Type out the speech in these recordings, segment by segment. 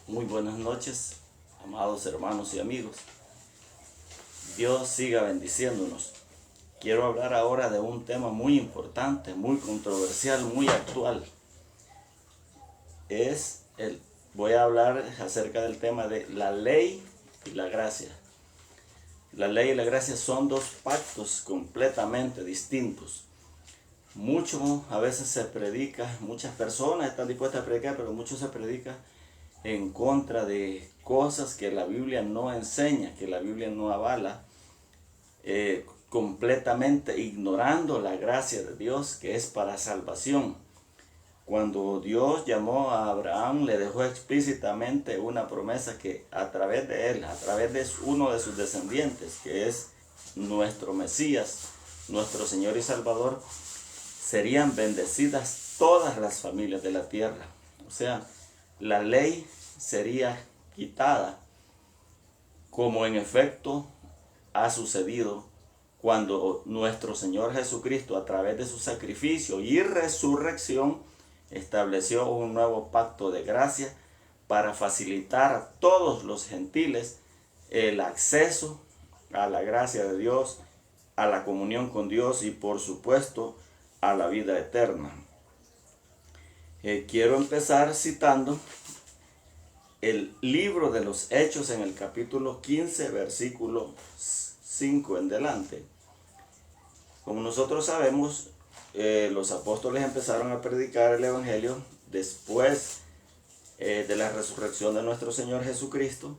Muy buenas noches, amados hermanos y amigos. Dios siga bendiciéndonos. Quiero hablar ahora de un tema muy importante, muy controversial, muy actual. Voy a hablar acerca del tema de la ley y la gracia. La ley y la gracia son dos pactos completamente distintos. A veces se predica, muchas personas están dispuestas a predicar, pero mucho se predica en contra de cosas que la Biblia no enseña, que la Biblia no avala, completamente ignorando la gracia de Dios que es para salvación. Cuando Dios llamó a Abraham, le dejó explícitamente una promesa que a través de él, a través de uno de sus descendientes, que es nuestro Mesías, nuestro Señor y Salvador, serían bendecidas todas las familias de la tierra. O sea, la ley sería quitada, como en efecto ha sucedido cuando nuestro Señor Jesucristo, a través de su sacrificio y resurrección, estableció un nuevo pacto de gracia para facilitar a todos los gentiles el acceso a la gracia de Dios, a la comunión con Dios y por supuesto a la vida eterna. Quiero empezar citando el libro de los Hechos en el capítulo 15, versículo 5 en delante. Como nosotros sabemos, los apóstoles empezaron a predicar el Evangelio después de la resurrección de nuestro Señor Jesucristo,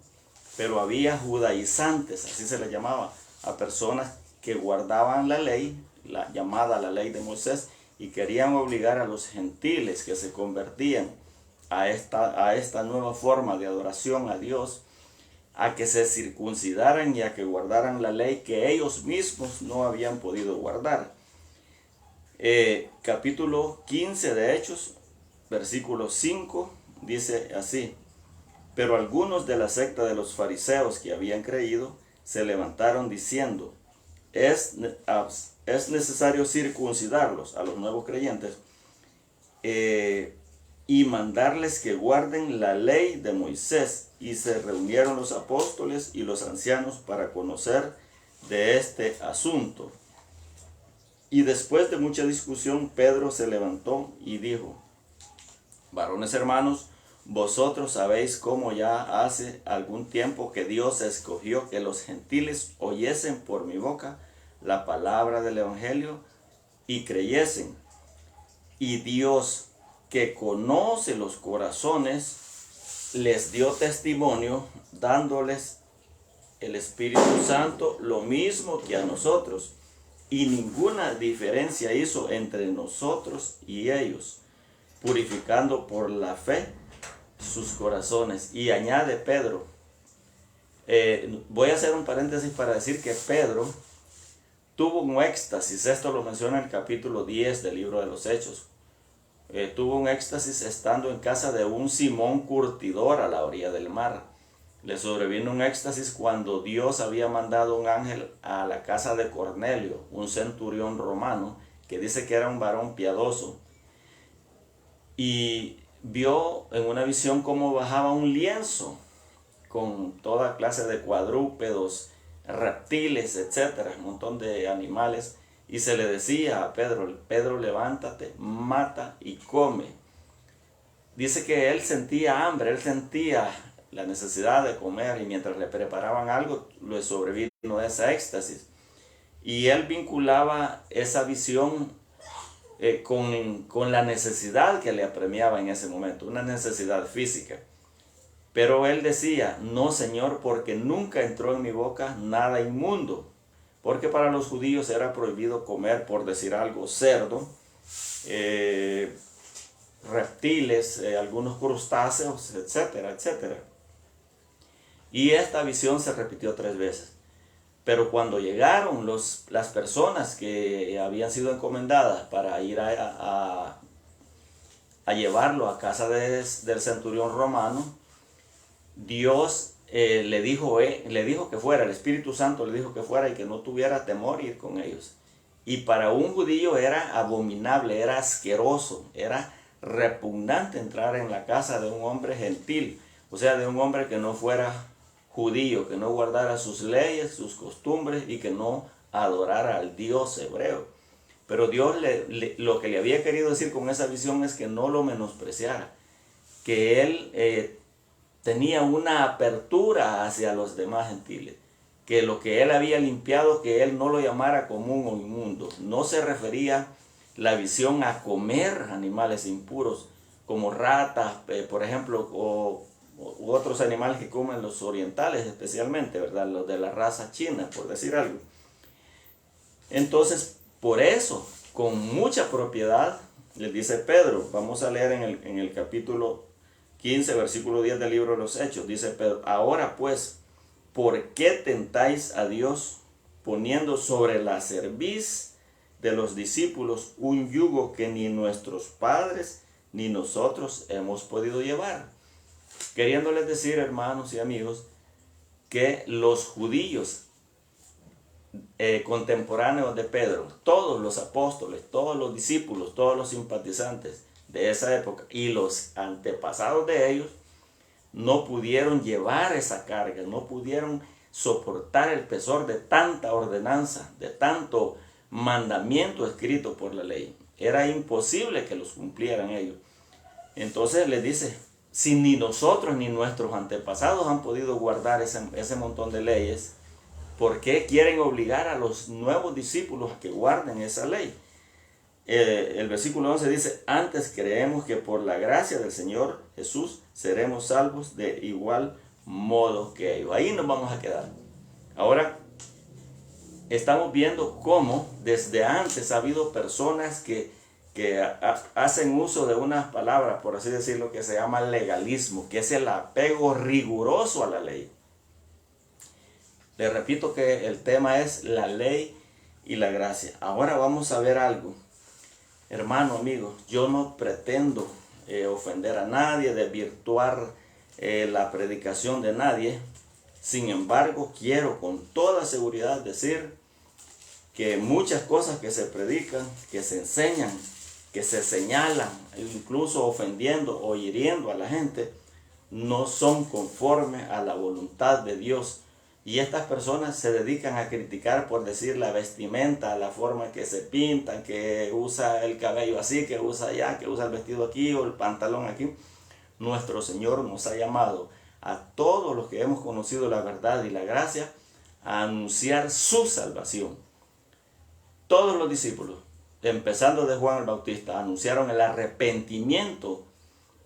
pero había judaizantes, así se les llamaba, a personas que guardaban la ley, llamada la ley de Moisés, y querían obligar a los gentiles que se convertían a esta nueva forma de adoración a Dios, a que se circuncidaran y a que guardaran la ley que ellos mismos no habían podido guardar. Capítulo 15 de Hechos, versículo 5, dice así: pero algunos de la secta de los fariseos que habían creído se levantaron diciendo: es necesario circuncidarlos, a los nuevos creyentes, y mandarles que guarden la ley de Moisés. Y se reunieron los apóstoles y los ancianos para conocer de este asunto. Y después de mucha discusión, Pedro se levantó y dijo: varones hermanos, vosotros sabéis cómo ya hace algún tiempo que Dios escogió que los gentiles oyesen por mi boca la palabra del Evangelio y creyesen. Y Dios, que conoce los corazones, les dio testimonio dándoles el Espíritu Santo, lo mismo que a nosotros, y ninguna diferencia hizo entre nosotros y ellos, purificando por la fe sus corazones. Y añade Pedro, voy a hacer un paréntesis para decir que Pedro tuvo un éxtasis, esto lo menciona en el capítulo 10 del libro de los Hechos. Tuvo un éxtasis estando en casa de un Simón curtidor a la orilla del mar. Le sobrevino un éxtasis cuando Dios había mandado un ángel a la casa de Cornelio, un centurión romano, que dice que era un varón piadoso, y vio en una visión cómo bajaba un lienzo con toda clase de cuadrúpedos, reptiles, etcétera, un montón de animales, y se le decía a Pedro: Pedro, levántate, mata y come. Dice que él sentía hambre, él sentía la necesidad de comer, y mientras le preparaban algo, le sobrevino ese éxtasis. Y él vinculaba esa visión con la necesidad que le apremiaba en ese momento, una necesidad física. Pero él decía: no, Señor, porque nunca entró en mi boca nada inmundo. Porque para los judíos era prohibido comer, por decir algo, cerdo, reptiles, algunos crustáceos, etcétera, etcétera. Y esta visión se repitió 3 veces. Pero cuando llegaron las personas que habían sido encomendadas para ir a llevarlo a casa del centurión romano, Dios le dijo que fuera, el Espíritu Santo le dijo que fuera y que no tuviera temor ir con ellos. Y para un judío era abominable, era asqueroso, era repugnante entrar en la casa de un hombre gentil, O sea, de un hombre que no fuera judío, que no guardara sus leyes, sus costumbres y que no adorara al Dios hebreo. Pero Dios lo que le había querido decir con esa visión es que no lo menospreciara, que él tenía una apertura hacia los demás gentiles, que lo que él había limpiado, que él no lo llamara común o inmundo. No se refería la visión a comer animales impuros, como ratas, por ejemplo, u otros animales que comen los orientales especialmente, ¿verdad? Los de la raza china, por decir algo. Entonces, por eso, con mucha propiedad, les dice Pedro, vamos a leer en el capítulo 15, versículo 10 del libro de los Hechos, dice Pedro, ahora pues, ¿por qué tentáis a Dios poniendo sobre la cerviz de los discípulos un yugo que ni nuestros padres ni nosotros hemos podido llevar? Queriéndoles decir, hermanos y amigos, que los judíos contemporáneos de Pedro, todos los apóstoles, todos los discípulos, todos los simpatizantes de esa época y los antepasados de ellos, no pudieron llevar esa carga, no pudieron soportar el pesar de tanta ordenanza, de tanto mandamiento escrito por la ley. Era imposible que los cumplieran ellos. Entonces les dice, si ni nosotros ni nuestros antepasados han podido guardar ese montón de leyes, ¿por qué quieren obligar a los nuevos discípulos a que guarden esa ley? El versículo 11 dice, antes creemos que por la gracia del Señor Jesús seremos salvos de igual modo que ellos. Ahí nos vamos a quedar. Ahora, estamos viendo cómo desde antes ha habido personas que hacen uso de unas palabras, por así decirlo, que se llama legalismo, que es el apego riguroso a la ley. Les repito que el tema es la ley y la gracia. Ahora vamos a ver algo. Hermano, amigo, yo no pretendo ofender a nadie, desvirtuar la predicación de nadie. Sin embargo, quiero con toda seguridad decir que muchas cosas que se predican, que se enseñan, que se señalan, incluso ofendiendo o hiriendo a la gente, no son conforme a la voluntad de Dios. Y estas personas se dedican a criticar, por decir, la vestimenta, la forma que se pintan, que usa el cabello así, que usa allá, que usa el vestido aquí o el pantalón aquí. Nuestro Señor nos ha llamado a todos los que hemos conocido la verdad y la gracia a anunciar su salvación. Todos los discípulos, empezando de Juan el Bautista, anunciaron el arrepentimiento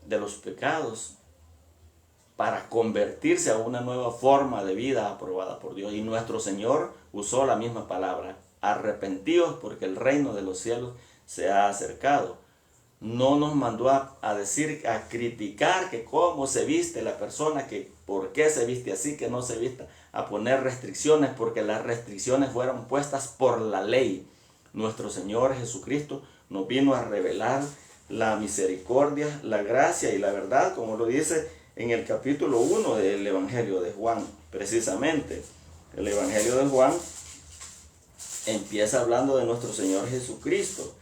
de los pecados para convertirse a una nueva forma de vida aprobada por Dios. Y nuestro Señor usó la misma palabra, arrepentíos porque el reino de los cielos se ha acercado. No nos mandó a decir, a criticar que cómo se viste la persona, que por qué se viste así, que no se vista, a poner restricciones, porque las restricciones fueron puestas por la ley. Nuestro Señor Jesucristo nos vino a revelar la misericordia, la gracia y la verdad, como lo dice en el capítulo 1 del Evangelio de Juan, precisamente. El Evangelio de Juan empieza hablando de nuestro Señor Jesucristo.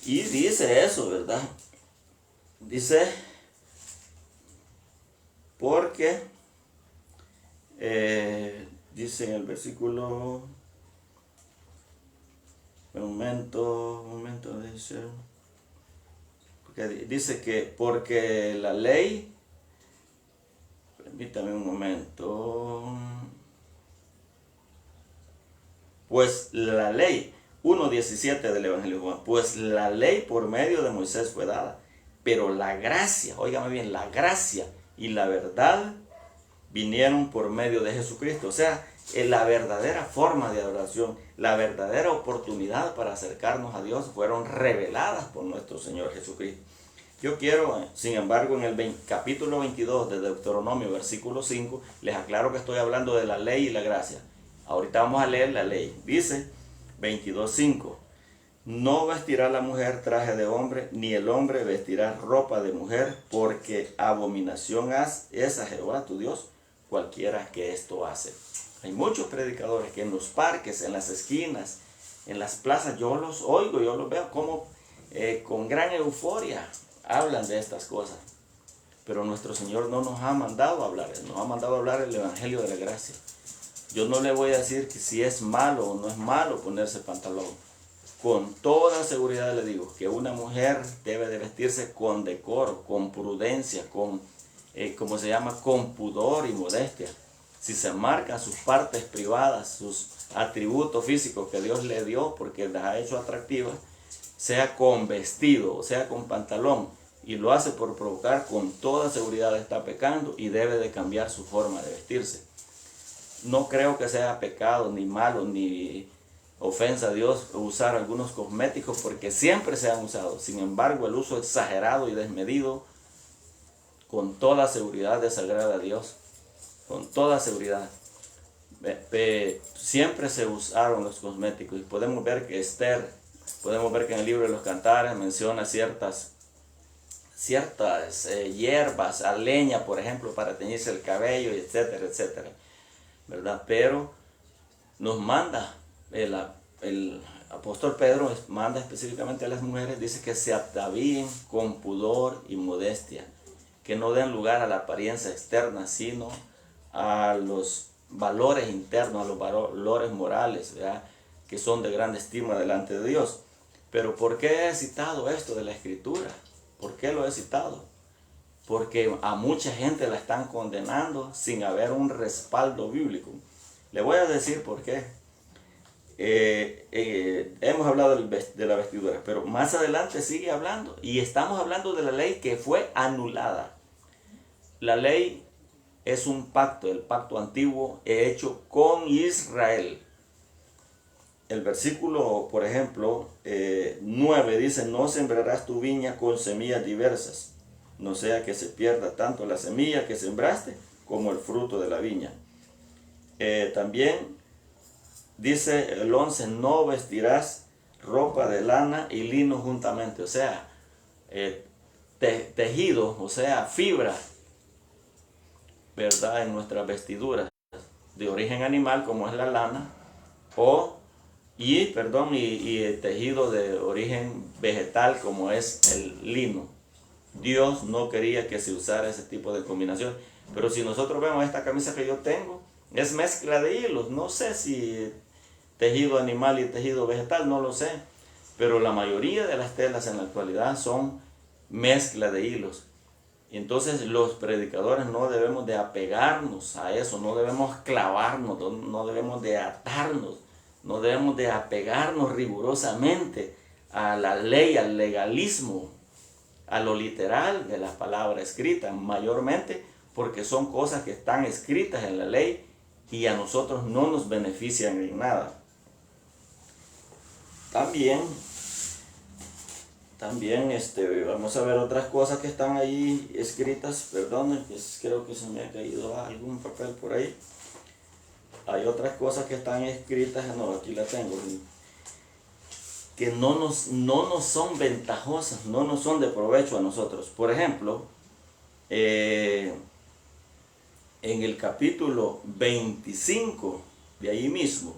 Y dice eso, ¿verdad? Dice, porque, dice en el versículo, un momento, dice que porque la ley, permítame un momento, pues la ley, 1.17 del Evangelio de Juan, pues la ley por medio de Moisés fue dada, pero la gracia, óigame bien, la gracia y la verdad vinieron por medio de Jesucristo. O sea, la verdadera forma de adoración, la verdadera oportunidad para acercarnos a Dios fueron reveladas por nuestro Señor Jesucristo. Yo quiero, sin embargo, en el capítulo 22 de Deuteronomio, versículo 5, les aclaro que estoy hablando de la ley y la gracia. Ahorita vamos a leer la ley. Dice 22.5, no vestirá la mujer traje de hombre, ni el hombre vestirá ropa de mujer, porque abominación es a Jehová tu Dios, cualquiera que esto hace. Hay muchos predicadores que en los parques, en las esquinas, en las plazas, yo los oigo, yo los veo como con gran euforia hablan de estas cosas. pero nuestro Señor no nos ha mandado a hablar, nos ha mandado a hablar el Evangelio de la gracia. Yo no le voy a decir que si es malo o no es malo ponerse pantalón. Con toda seguridad le digo que una mujer debe de vestirse con decoro, con prudencia, con, ¿cómo se llama?, con pudor y modestia. Si se marcan sus partes privadas, sus atributos físicos que Dios le dio porque las ha hecho atractivas, sea con vestido o sea con pantalón, y lo hace por provocar, con toda seguridad está pecando y debe de cambiar su forma de vestirse. No creo que sea pecado, ni malo, ni ofensa a Dios usar algunos cosméticos, porque siempre se han usado. Sin embargo, el uso exagerado y desmedido, con toda seguridad desagrada a Dios. Con toda seguridad. Siempre se usaron los cosméticos, y podemos ver que Esther, podemos ver que en el libro de los Cantares menciona ciertas hierbas, a leña, por ejemplo, para teñirse el cabello, etcétera, etcétera, ¿verdad? Pero nos manda, el apóstol Pedro manda específicamente a las mujeres, dice que se atavíen con pudor y modestia, que no den lugar a la apariencia externa, sino a los valores internos, a los valores morales, ¿verdad?, que son de gran estima delante de Dios. Pero ¿por qué he citado esto de la Escritura? ¿Por qué lo he citado? Porque a mucha gente la están condenando sin haber un respaldo bíblico. Le voy a decir por qué. Hemos hablado de la vestidura, pero más adelante sigue hablando, y estamos hablando de la ley que fue anulada. La ley es un pacto, el pacto antiguo hecho con Israel. El versículo, por ejemplo, 9 dice: no sembrarás tu viña con semillas diversas, no sea que se pierda tanto la semilla que sembraste como el fruto de la viña. También dice el 11: no vestirás ropa de lana y lino juntamente, o sea, tejido, o sea, fibra, ¿verdad?, en nuestras vestiduras de origen animal, como es la lana, y tejido de origen vegetal, como es el lino. Dios no quería que se usara ese tipo de combinación. Pero si nosotros vemos esta camisa que yo tengo, es mezcla de hilos. No sé si tejido animal y tejido vegetal, no lo sé. Pero la mayoría de las telas en la actualidad son mezcla de hilos. Entonces los predicadores no debemos de apegarnos a eso, no debemos clavarnos, no debemos de atarnos, no debemos de apegarnos rigurosamente a la ley, al legalismo, a lo literal de la palabra escrita, mayormente porque son cosas que están escritas en la ley y a nosotros no nos benefician en nada. También vamos a ver otras cosas que están ahí escritas. Perdón, creo que se me ha caído algún papel por ahí. Hay otras cosas que están escritas, no, aquí la tengo, que no nos son ventajosas, no nos son de provecho a nosotros. Por ejemplo, en el capítulo 25 de ahí mismo,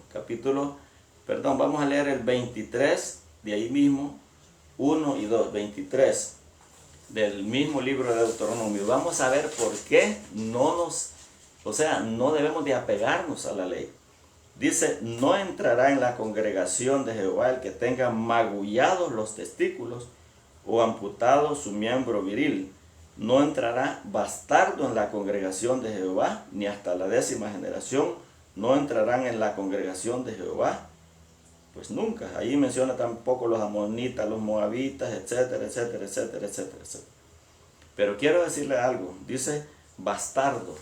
vamos a leer el 23 de ahí mismo, 1 y 2, 23 del mismo libro de Deuteronomio. Vamos a ver por qué no debemos de apegarnos a la ley. Dice: no entrará en la congregación de Jehová el que tenga magullados los testículos o amputado su miembro viril. No entrará bastardo en la congregación de Jehová, ni hasta la 10ª generación no entrarán en la congregación de Jehová. Pues nunca. Ahí menciona tampoco los amonitas, los moabitas, etcétera, etcétera, etcétera, etcétera, etcétera. Pero quiero decirle algo. Dice bastardo.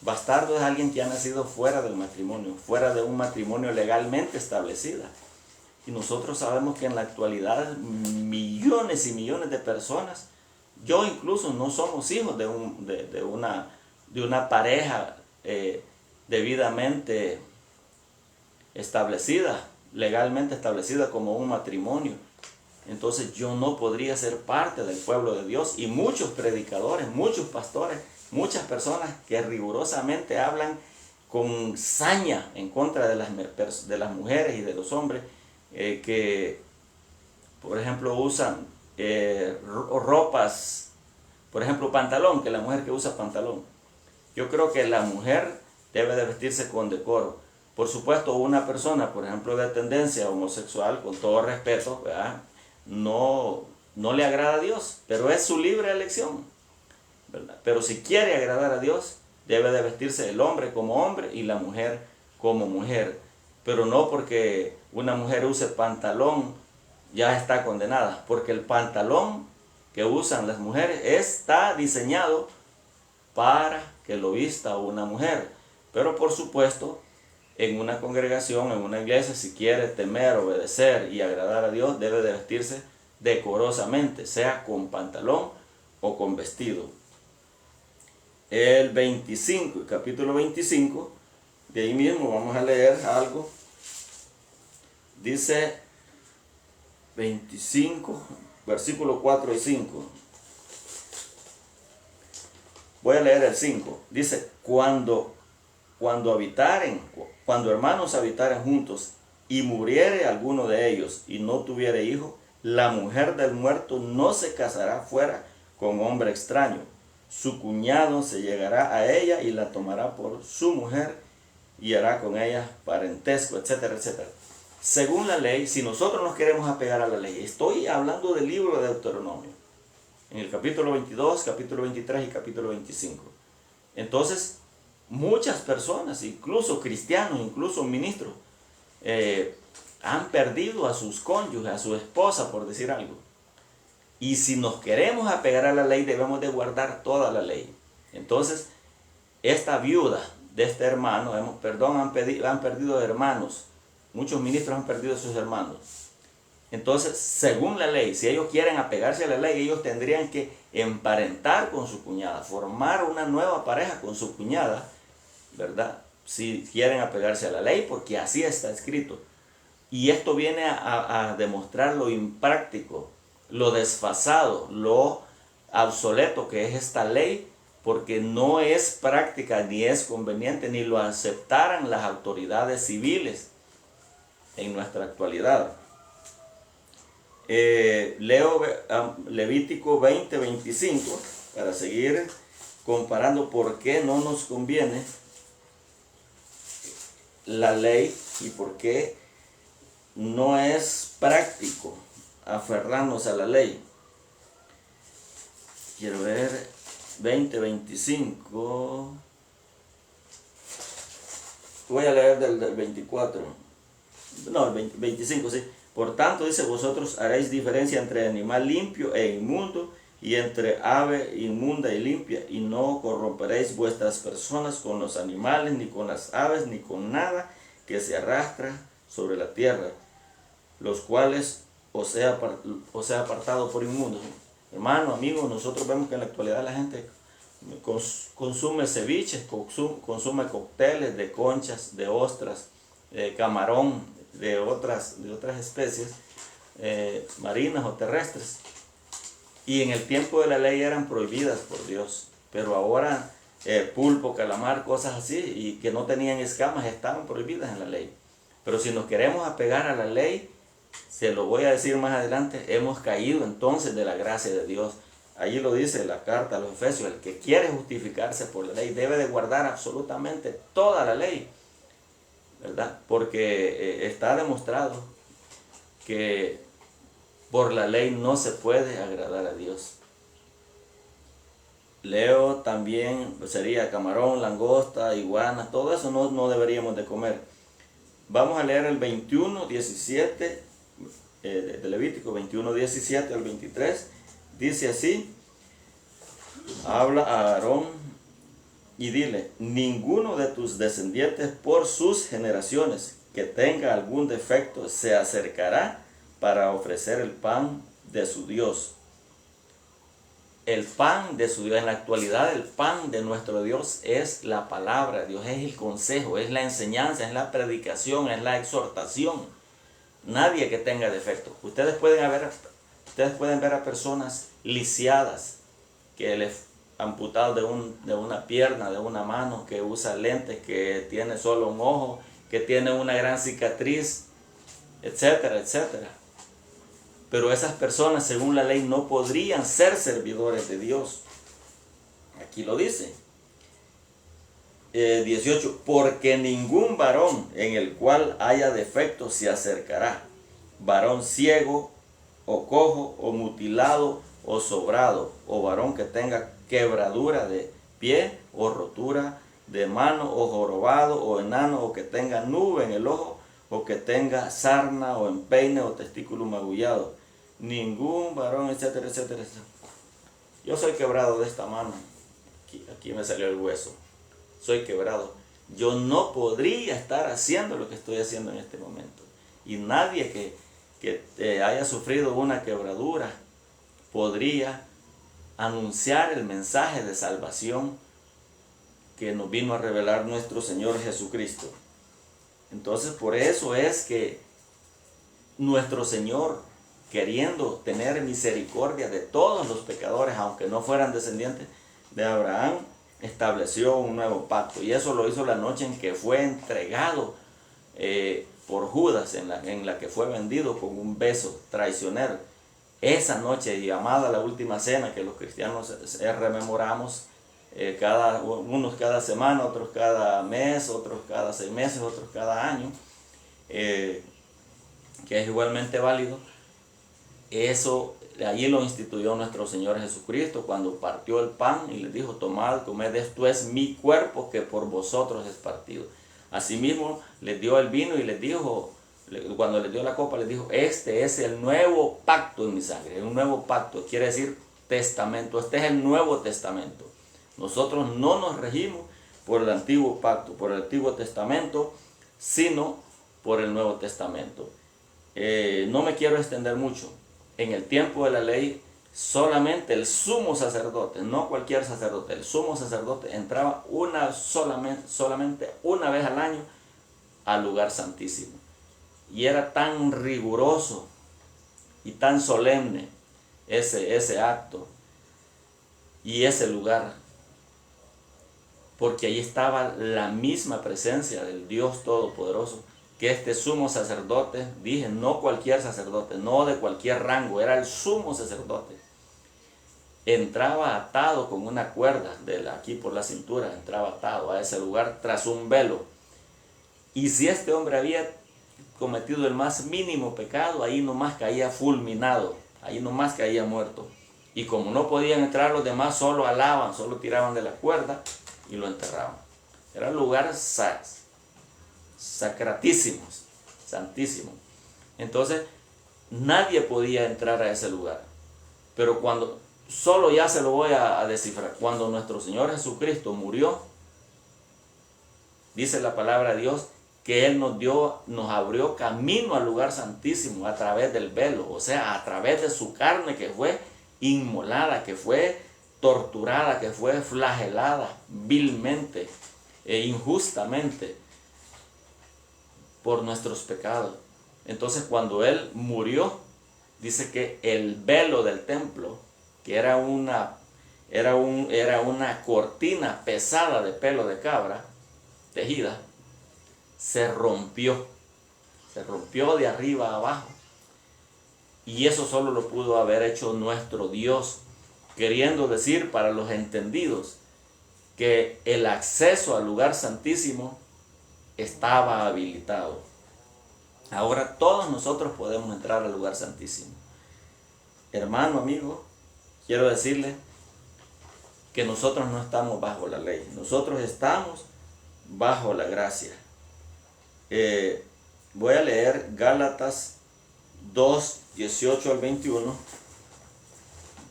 Bastardo es alguien que ha nacido fuera del matrimonio, fuera de un matrimonio legalmente establecido. Y nosotros sabemos que en la actualidad millones y millones de personas, yo incluso, no somos hijos de una pareja debidamente establecida, legalmente establecida como un matrimonio. Entonces yo no podría ser parte del pueblo de Dios. Y muchos predicadores, muchos pastores, muchas personas que rigurosamente hablan con saña en contra de las mujeres y de los hombres, que por ejemplo usan ropas Por ejemplo, pantalón, que la mujer que usa pantalón. Yo creo que la mujer debe de vestirse con decoro. Por supuesto, una persona, por ejemplo, de tendencia homosexual, con todo respeto, ¿verdad?, no le agrada a Dios, pero es su libre elección, ¿verdad? Pero si quiere agradar a Dios, debe de vestirse el hombre como hombre y la mujer como mujer. Pero no porque una mujer use pantalón ya está condenada, porque el pantalón que usan las mujeres está diseñado para que lo vista una mujer. Pero por supuesto, en una congregación, en una iglesia, si quiere temer, obedecer y agradar a Dios, debe de vestirse decorosamente, sea con pantalón o con vestido. El 25, capítulo 25, de ahí mismo vamos a leer algo. Dice 25, versículo 4 y 5. Voy a leer el 5. Dice, cuando hermanos habitaren juntos y muriere alguno de ellos y no tuviere hijo, la mujer del muerto no se casará fuera con hombre extraño. Su cuñado se llegará a ella y la tomará por su mujer y hará con ella parentesco, etcétera, etcétera. Según la ley, si nosotros nos queremos apegar a la ley, estoy hablando del libro de Deuteronomio, en el capítulo 22, capítulo 23 y capítulo 25. Entonces, muchas personas, incluso cristianos, incluso ministros, han perdido a sus cónyuges, a su esposa, por decir algo. Y si nos queremos apegar a la ley, debemos de guardar toda la ley. Entonces, esta viuda de este hermano, han perdido hermanos. Muchos ministros han perdido a sus hermanos. Entonces, según la ley, si ellos quieren apegarse a la ley, ellos tendrían que emparentar con su cuñada, formar una nueva pareja con su cuñada, ¿verdad? Si quieren apegarse a la ley, porque así está escrito. Y esto viene a demostrar lo impráctico, lo desfasado, lo obsoleto que es esta ley, porque no es práctica, ni es conveniente, ni lo aceptaran las autoridades civiles en nuestra actualidad. Leo Levítico 20:25 para seguir comparando por qué no nos conviene la ley y por qué no es práctico aferrarnos a la ley. Quiero ver 20:25. Voy a leer del 24. No, el 25, sí. Por tanto, dice, vosotros haréis diferencia entre animal limpio e inmundo, y entre ave inmunda y limpia, y no corromperéis vuestras personas con los animales, ni con las aves, ni con nada que se arrastra sobre la tierra, los cuales os he apartado por inmundos. Hermano, amigo, nosotros vemos que en la actualidad la gente consume ceviches, consume cócteles de conchas, de ostras, camarón, de otras especies marinas o terrestres, y en el tiempo de la ley eran prohibidas por Dios, pero ahora pulpo, calamar, cosas así, y que no tenían escamas, estaban prohibidas en la ley. Pero si nos queremos apegar a la ley, se lo voy a decir más adelante, hemos caído entonces de la gracia de Dios. Allí lo dice la carta a los Efesios, el que quiere justificarse por la ley debe de guardar absolutamente toda la ley, ¿verdad? Porque está demostrado que por la ley no se puede agradar a Dios. Leo también, sería camarón, langosta, iguana, todo eso no deberíamos de comer. Vamos a leer el 21:17 de Levítico, 21:17 al 23. Dice así: habla a Aarón y dile, ninguno de tus descendientes por sus generaciones que tenga algún defecto se acercará para ofrecer el pan de su Dios. El pan de su Dios, en la actualidad el pan de nuestro Dios es la palabra de Dios, es el consejo, es la enseñanza, es la predicación, es la exhortación. Nadie que tenga defecto. Ustedes pueden ver a personas lisiadas, que les amputado de una pierna, de una mano, que usa lentes, que tiene solo un ojo, que tiene una gran cicatriz, etcétera, etcétera. Pero esas personas, según la ley, no podrían ser servidores de Dios, Aquí lo dice. 18, porque ningún varón en el cual haya defecto se acercará, varón ciego, o cojo, o mutilado, o sobrado, o varón que tenga quebradura de pie, o rotura de mano, o jorobado, o enano, o que tenga nube en el ojo, o que tenga sarna, o empeine, o testículo magullado. Ningún varón, etcétera, etcétera, etcétera. Yo soy quebrado de esta mano. Aquí me salió el hueso. Soy quebrado. Yo no podría estar haciendo lo que estoy haciendo en este momento. Y nadie que haya sufrido una quebradura podría anunciar el mensaje de salvación que nos vino a revelar nuestro Señor Jesucristo. Entonces, por eso es que nuestro Señor, queriendo tener misericordia de todos los pecadores, aunque no fueran descendientes de Abraham, estableció un nuevo pacto. Y eso lo hizo la noche en que fue entregado por Judas, en la que fue vendido con un beso traicionero. Esa noche llamada la última cena, que los cristianos rememoramos, unos cada semana, otros cada mes, otros cada 6 meses, otros cada año, que es igualmente válido. Eso allí lo instituyó nuestro Señor Jesucristo cuando partió el pan y les dijo: tomad, comed, esto es mi cuerpo que por vosotros es partido. Asimismo les dio el vino y les dijo, cuando les dio la copa, les dijo: este es el nuevo pacto en mi sangre. Un nuevo pacto quiere decir testamento. Este es el Nuevo Testamento. Nosotros no nos regimos por el antiguo pacto, por el Antiguo Testamento, sino por el Nuevo Testamento. No me quiero extender mucho. En el tiempo de la ley, solamente el sumo sacerdote, no cualquier sacerdote, el sumo sacerdote entraba solamente una vez al año al lugar santísimo. Y era tan riguroso y tan solemne ese acto y ese lugar, porque allí estaba la misma presencia del Dios Todopoderoso, que este sumo sacerdote, dije, no cualquier sacerdote, no de cualquier rango, era el sumo sacerdote. Entraba atado con una cuerda aquí por la cintura, entraba atado a ese lugar tras un velo. Y si este hombre había cometido el más mínimo pecado, ahí nomás caía fulminado, ahí nomás caía muerto. Y como no podían entrar los demás, solo alaban, solo tiraban de la cuerda y lo enterraban. Era un lugar sacratísimos, santísimo. Entonces nadie podía entrar a ese lugar. Pero cuando, solo ya se lo voy a descifrar, cuando nuestro Señor Jesucristo murió, dice la palabra de Dios que Él nos abrió camino al lugar santísimo a través del velo, o sea, a través de su carne que fue inmolada, que fue torturada, que fue flagelada vilmente e injustamente por nuestros pecados. Entonces, cuando Él murió, dice que el velo del templo, que era una cortina pesada de pelo de cabra, tejida, se rompió de arriba a abajo. Y eso solo lo pudo haber hecho nuestro Dios, queriendo decir para los entendidos que el acceso al lugar santísimo estaba habilitado. Ahora todos nosotros podemos entrar al lugar santísimo. Hermano, amigo, quiero decirle que nosotros no estamos bajo la ley, nosotros estamos bajo la gracia. Voy a leer Gálatas 2, 18 al 21.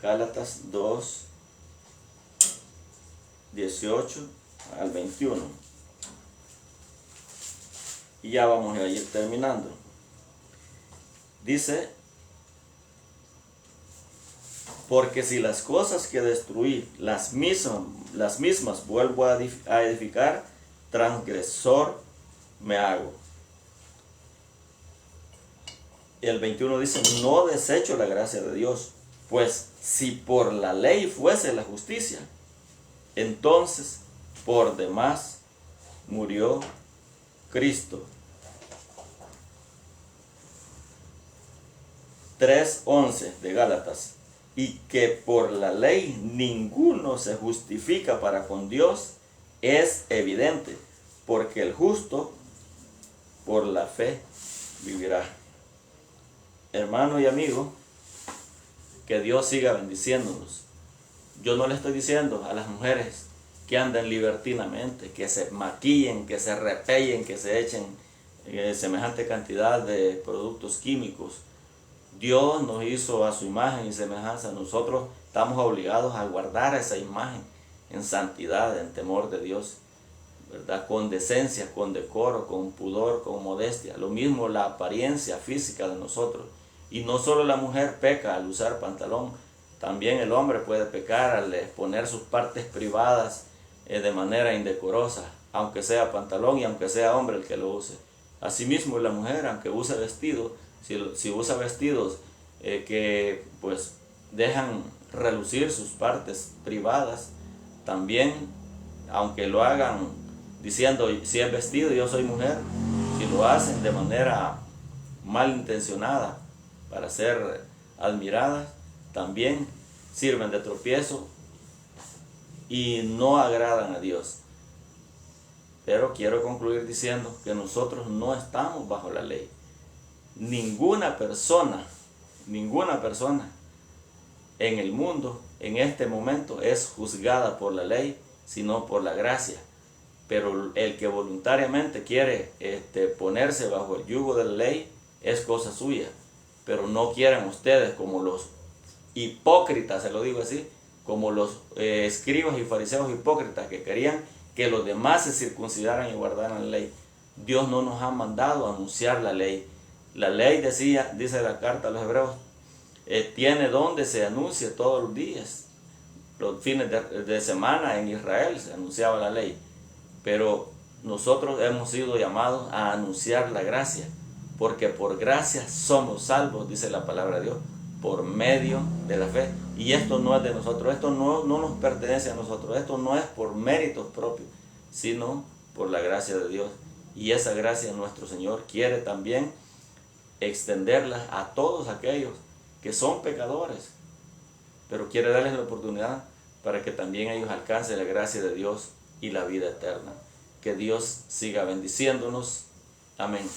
Gálatas 2, 18 al 21. Y ya vamos a ir terminando. Dice: porque si las cosas que destruí, las mismas vuelvo a edificar, transgresor me hago. El 21 dice: no desecho la gracia de Dios, pues si por la ley fuese la justicia, entonces por demás murió Cristo. 3:11 de Gálatas. y que por la ley ninguno se justifica para con Dios, es evidente, porque el justo por la fe vivirá. Hermano y amigo, que Dios siga bendiciéndonos. Yo no le estoy diciendo a las mujeres que anden libertinamente, que se maquillen, que se repellen, que se echen semejante cantidad de productos químicos. Dios nos hizo a su imagen y semejanza. Nosotros estamos obligados a guardar esa imagen en santidad, en temor de Dios, ¿verdad? Con decencia, con decoro, con pudor, con modestia. Lo mismo la apariencia física de nosotros. Y no solo la mujer peca al usar pantalón, también el hombre puede pecar al exponer sus partes privadas de manera indecorosa, aunque sea pantalón y aunque sea hombre el que lo use. Asimismo la mujer, aunque use vestido, si usa vestidos que pues dejan relucir sus partes privadas, también, aunque lo hagan diciendo si es vestido yo soy mujer, si lo hacen de manera malintencionada para ser admiradas, también sirven de tropiezo y no agradan a Dios. Pero quiero concluir diciendo que nosotros no estamos bajo la ley. Ninguna persona en el mundo en este momento es juzgada por la ley, sino por la gracia. Pero el que voluntariamente quiere ponerse bajo el yugo de la ley es cosa suya. Pero no quieran ustedes, como los hipócritas, se lo digo así, como los escribas y fariseos hipócritas que querían que los demás se circuncidaran y guardaran la ley. Dios no nos ha mandado a anunciar la ley. La ley dice la carta a los hebreos, tiene donde se anuncie todos los días. Los fines de semana en Israel se anunciaba la ley. Pero nosotros hemos sido llamados a anunciar la gracia, porque por gracia somos salvos, dice la palabra de Dios, por medio de la fe. Y esto no es de nosotros, esto no nos pertenece a nosotros, esto no es por méritos propios, sino por la gracia de Dios. Y esa gracia nuestro Señor quiere también extenderla a todos aquellos que son pecadores, pero quiere darles la oportunidad para que también ellos alcancen la gracia de Dios y la vida eterna. Que Dios siga bendiciéndonos. Amén.